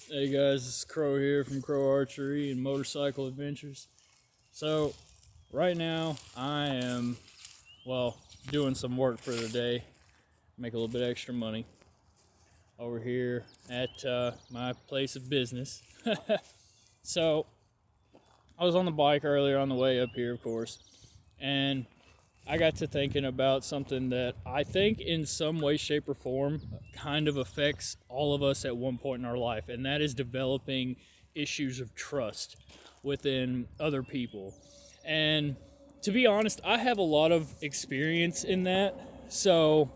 Hey guys, it's Crow here from Crow Archery and Motorcycle Adventures. So, right now I am, doing some work for the day, make a little bit extra money over here at my place of business. So, I was on the bike earlier on the way up here, of course, and I got to thinking about something that I think in some way, shape, or form kind of affects all of us at one point in our life, and that is developing issues of trust within other people. And to be honest, I have a lot of experience in that. So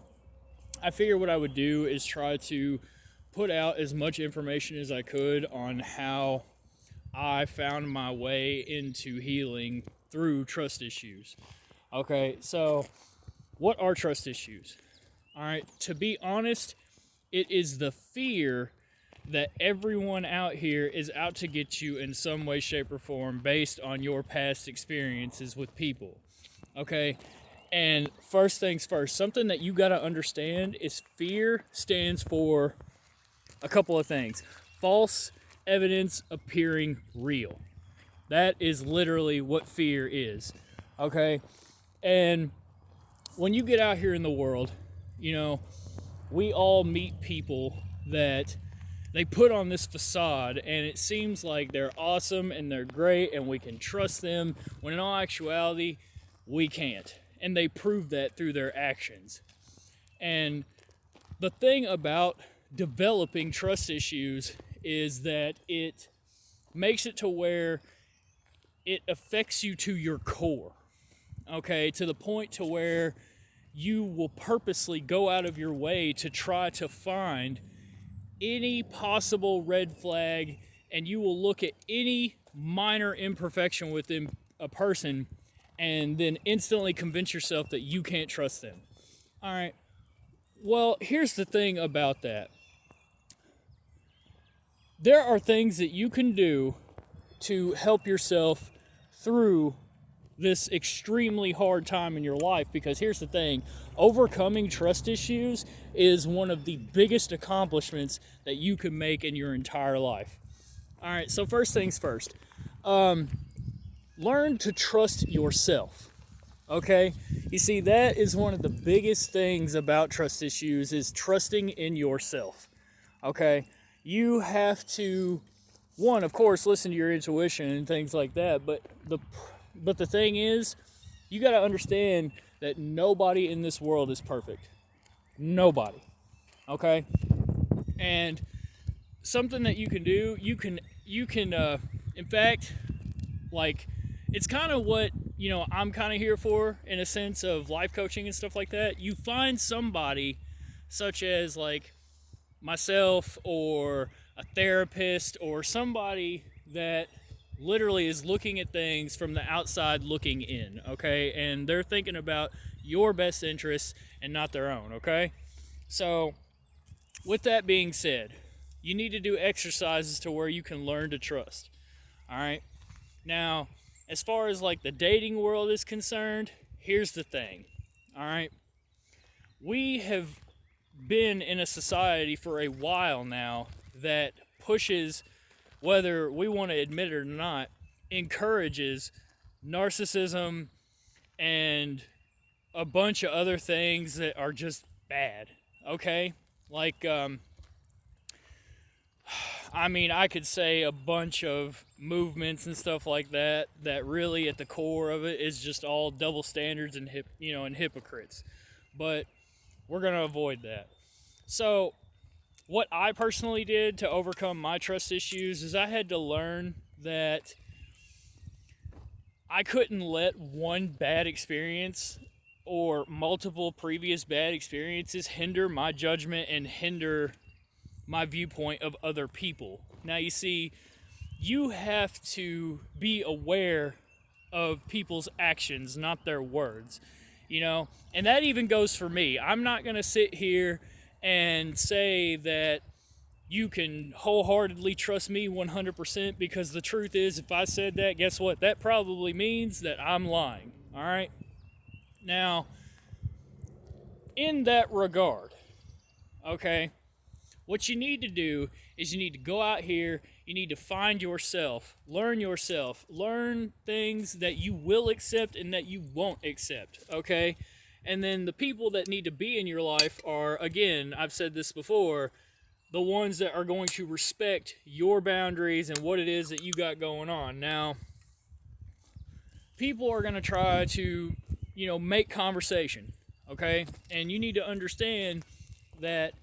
I figured what I would do is try to put out as much information as I could on how I found my way into healing through trust issues. Okay, so what are trust issues? All right, to be honest, it is the fear that everyone out here is out to get you in some way, shape, or form based on your past experiences with people. Okay, and first things first, something that you got to understand is fear stands for a couple of things: false evidence appearing real. That is literally what fear is. Okay, and when you get out here in the world, you know, we all meet people that they put on this facade and it seems like they're awesome and they're great and we can trust them, when in all actuality, we can't. And they prove that through their actions. And the thing about developing trust issues is that it makes it to where it affects you to your core. Okay, to the point to where you will purposely go out of your way to try to find any possible red flag, and you will look at any minor imperfection within a person and then instantly convince yourself that you can't trust them. All right, well, here's the thing about that: there are things that you can do to help yourself through this extremely hard time in your life, because here's the thing: overcoming trust issues is one of the biggest accomplishments that you can make in your entire life. All right, so first things first, learn to trust yourself. Okay, you see, that is one of the biggest things about trust issues, is trusting in yourself. Okay, you have to, one, of course, listen to your intuition and things like that, but the thing is, you got to understand that nobody in this world is perfect. Nobody. Okay? And something that you can do, in fact, like, it's kind of what, I'm kind of here for, in a sense of life coaching and stuff like that. You find somebody such as, like, myself or a therapist or somebody that literally is looking at things from the outside looking in, okay? And they're thinking about your best interests and not their own, okay? So, with that being said, you need to do exercises to where you can learn to trust, all right? Now, as far as like the dating world is concerned, here's the thing, all right? We have been in a society for a while now that pushes, whether we want to admit it or not, encourages narcissism and a bunch of other things that are just bad. Okay? Like, I could say a bunch of movements and stuff like that, that really at the core of it is just all double standards and and hypocrites. But we're going to avoid that. So, what I personally did to overcome my trust issues is I had to learn that I couldn't let one bad experience or multiple previous bad experiences hinder my judgment and hinder my viewpoint of other people. Now, you see, you have to be aware of people's actions, not their words, and that even goes for me. I'm not going to sit here and say that you can wholeheartedly trust me 100%, because the truth is, if I said that, guess what? That probably means that I'm lying. All right? Now, in that regard, okay, What you need to do is you need to go out here, you need to find yourself, learn things that you will accept and that you won't accept, okay? And then the people that need to be in your life are, again, I've said this before, the ones that are going to respect your boundaries and what it is that you got going on. Now, people are going to try to, make conversation, okay? And you need to understand that,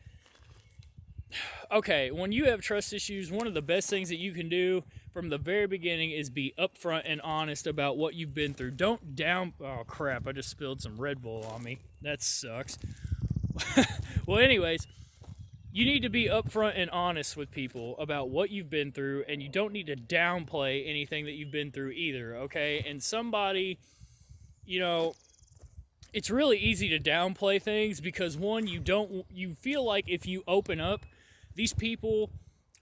okay, when you have trust issues, one of the best things that you can do from the very beginning is be upfront and honest about what you've been through. Don't down. Oh, crap, I just spilled some Red Bull on me. That sucks. Well, anyways, you need to be upfront and honest with people about what you've been through, and you don't need to downplay anything that you've been through either, okay? And somebody, you know, it's really easy to downplay things because one, you feel like if you open up, these people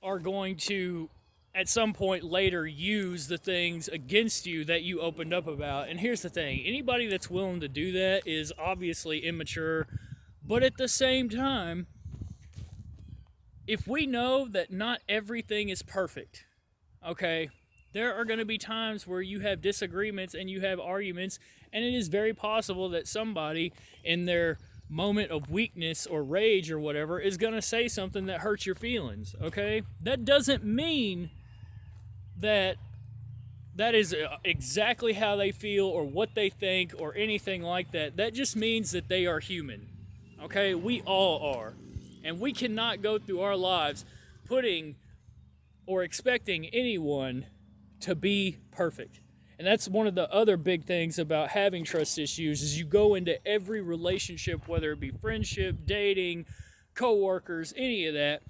are going to at some point later use the things against you that you opened up about. And here's the thing, anybody that's willing to do that is obviously immature, but at the same time, if we know that not everything is perfect, okay, there are going to be times where you have disagreements and you have arguments, and it is very possible that somebody in their moment of weakness or rage or whatever is going to say something that hurts your feelings, okay? That doesn't mean that that is exactly how they feel or what they think or anything like that. That just means that they are human, okay? We all are. And we cannot go through our lives putting or expecting anyone to be perfect. And that's one of the other big things about having trust issues is you go into every relationship, whether it be friendship, dating, coworkers, any of that,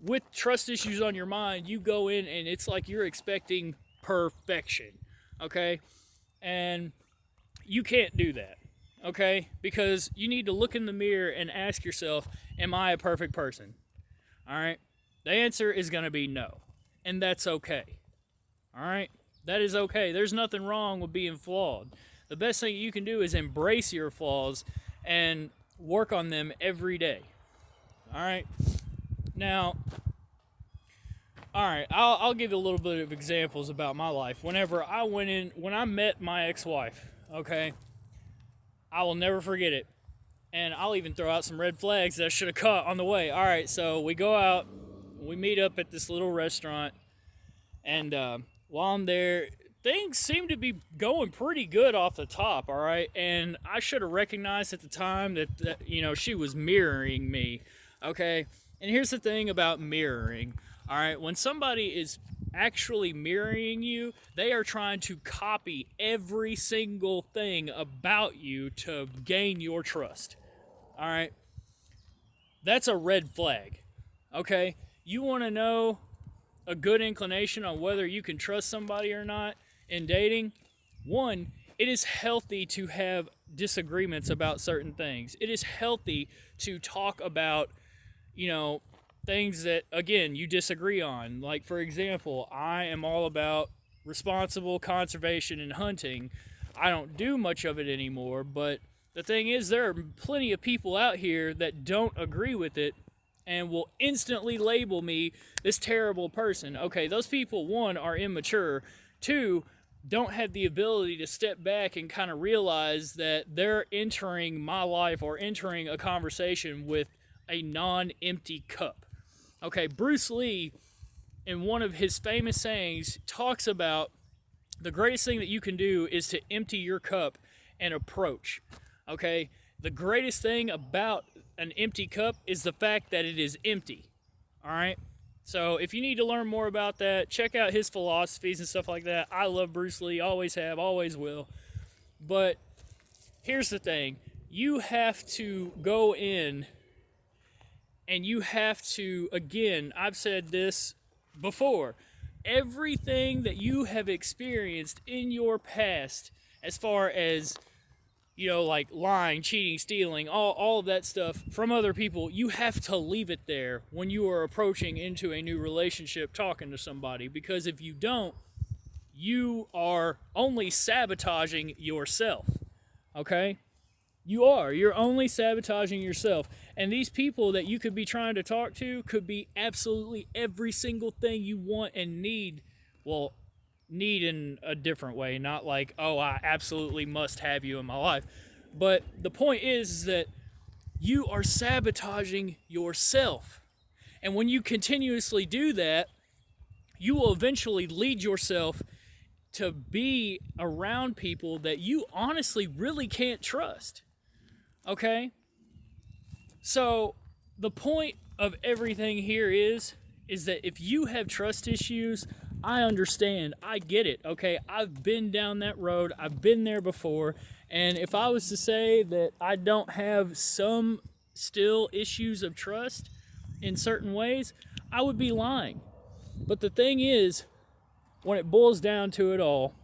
with trust issues on your mind. You go in and it's like you're expecting perfection, okay? And you can't do that, okay? Because you need to look in the mirror and ask yourself, am I a perfect person? All right? The answer is going to be no. And that's okay. All right? That is okay. There's nothing wrong with being flawed. The best thing you can do is embrace your flaws and work on them every day. All right? Now, all right, I'll give you a little bit of examples about my life. When I met my ex-wife, okay, I will never forget it. And I'll even throw out some red flags that I should have caught on the way. All right, so we go out, we meet up at this little restaurant, and while I'm there, things seem to be going pretty good off the top, all right? And I should have recognized at the time that she was mirroring me, okay? And here's the thing about mirroring, all right? When somebody is actually mirroring you, they are trying to copy every single thing about you to gain your trust. All right, that's a red flag, okay? You want to know a good inclination on whether you can trust somebody or not in dating? One, it is healthy to have disagreements about certain things. It is healthy to talk about, things that, again, you disagree on. Like, for example, I am all about responsible conservation and hunting. I don't do much of it anymore, but the thing is, there are plenty of people out here that don't agree with it and will instantly label me this terrible person. Okay, those people, one, are immature. Two, don't have the ability to step back and kind of realize that they're entering my life or entering a conversation with a non-empty cup. Okay, Bruce Lee, in one of his famous sayings, talks about the greatest thing that you can do is to empty your cup and approach. Okay, the greatest thing about an empty cup is the fact that it is empty. All right, so if you need to learn more about that, check out his philosophies and stuff like that. I love Bruce Lee, always have, always will. But here's the thing, you have to go in and you have to, again, I've said this before, everything that you have experienced in your past, as far as, like lying, cheating, stealing, all of that stuff from other people, you have to leave it there when you are approaching into a new relationship, talking to somebody. Because if you don't, you are only sabotaging yourself, okay? You are. You're only sabotaging yourself. And these people that you could be trying to talk to could be absolutely every single thing you want and need. Well, need in a different way, not like, oh, I absolutely must have you in my life. But the point is that you are sabotaging yourself. And when you continuously do that, you will eventually lead yourself to be around people that you honestly really can't trust. Okay? So the point of everything here is that if you have trust issues, I understand. I get it. Okay? I've been down that road. I've been there before. And if I was to say that I don't have some still issues of trust in certain ways, I would be lying. But the thing is, when it boils down to it all,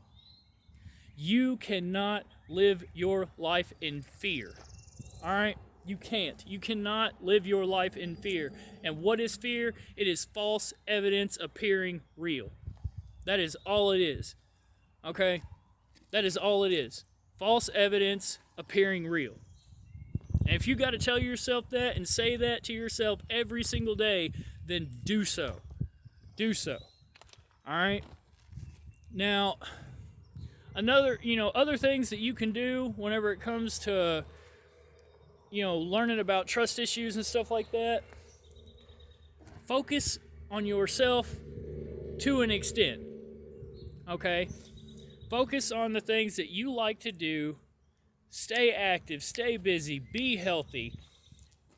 you cannot live your life in fear. All right? You can't. You cannot live your life in fear. And what is fear? It is false evidence appearing real. That is all it is. Okay? That is all it is. False evidence appearing real. And if you got to tell yourself that and say that to yourself every single day, then do so. Do so. All right? Now, other things that you can do whenever it comes to, learning about trust issues and stuff like that, focus on yourself to an extent, okay? Focus on the things that you like to do, stay active, stay busy, be healthy,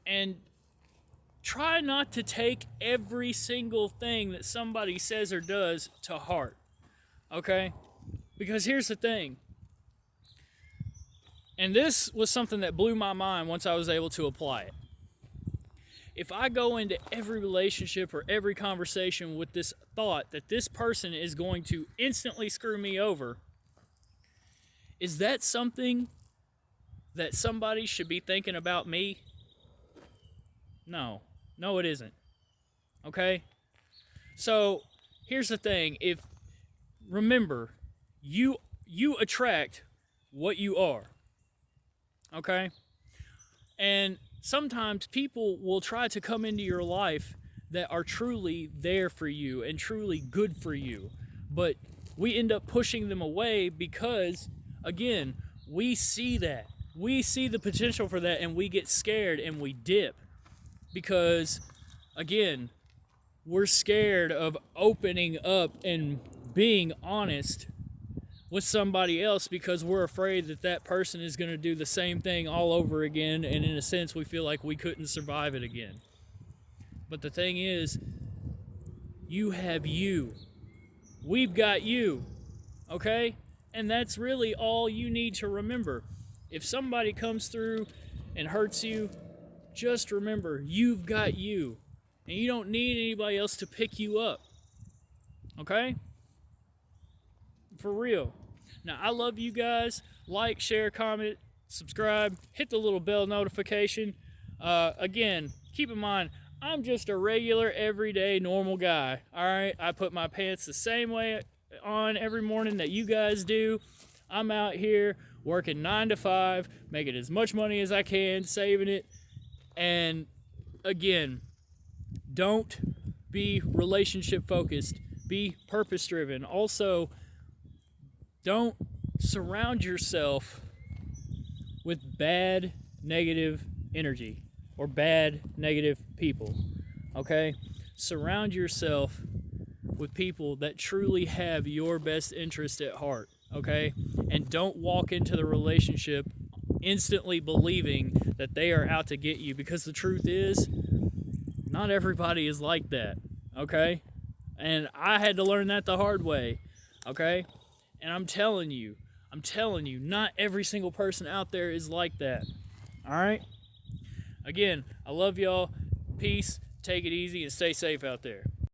and try not to take every single thing that somebody says or does to heart, okay? Because here's the thing, and this was something that blew my mind once I was able to apply it. If I go into every relationship or every conversation with this thought that this person is going to instantly screw me over, is that something that somebody should be thinking about me? No. No, it isn't. Okay? So, here's the thing. Remember, you attract what you are. Okay? And sometimes people will try to come into your life that are truly there for you and truly good for you. But we end up pushing them away because, again, we see that. We see the potential for that and we get scared and we dip. Because, again, we're scared of opening up and being honest with somebody else because we're afraid that that person is going to do the same thing all over again, and in a sense we feel like we couldn't survive it again. But the thing is, you have you. We've got you. Okay? And that's really all you need to remember. If somebody comes through and hurts you, just remember, you've got you. And you don't need anybody else to pick you up. Okay? For real. Now, I love you guys. Like, share, comment, subscribe, hit the little bell notification. Again, keep in mind, I'm just a regular, everyday, normal guy. All right? I put my pants the same way on every morning that you guys do. I'm out here working 9 to 5, making as much money as I can, saving it. And again, don't be relationship focused. Be purpose driven. Also, don't surround yourself with bad, negative energy or bad, negative people. Okay? Surround yourself with people that truly have your best interest at heart. Okay? And don't walk into the relationship instantly believing that they are out to get you, because the truth is, not everybody is like that. Okay? And I had to learn that the hard way. Okay? And I'm telling you, not every single person out there is like that. All right? Again, I love y'all. Peace. Take it easy and stay safe out there.